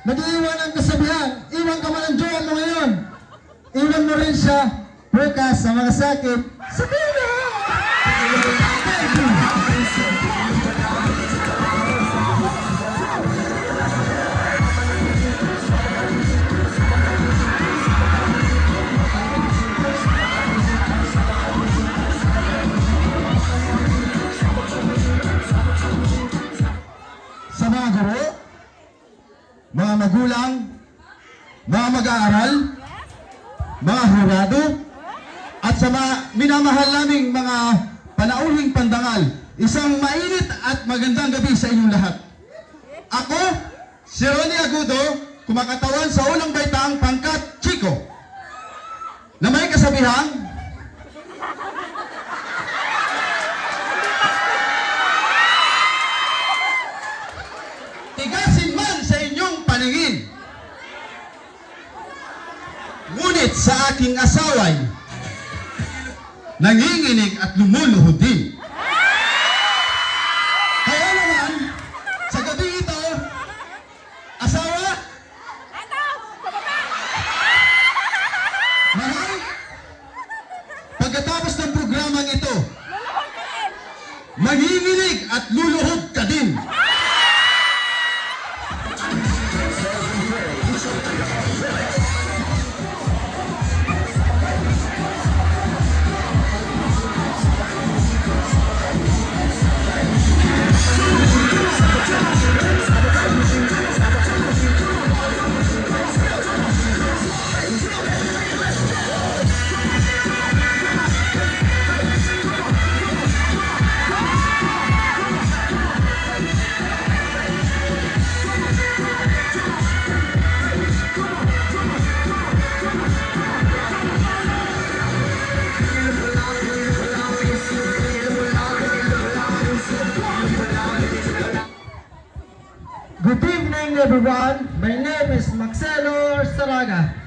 nag-iiwan ang kasabihan, iwan ka man ang jowa mo ngayon. Iwan mo rin siya bukas sa mga sakit sa pila. Sa mga guro, mga magulang, mga mag-aaral, mga hurado, at sa mga minamahal naming mga panauhing pandangal, isang mainit at magandang gabi sa inyong lahat. Ako, si Ronnie Agudo, kumakatawan sa unang baitaang pangkat Chico, na may kasabihang, tigasin man sa inyong paningin, ngunit sa aking asaway, nanginginig at lumuluhod din. Kaya naman, sa gabi ito, asawa, mahal, pagkatapos ng programang ito, manginginig at luluhod ka din. Good evening everyone, my name is Maxelo Saraga.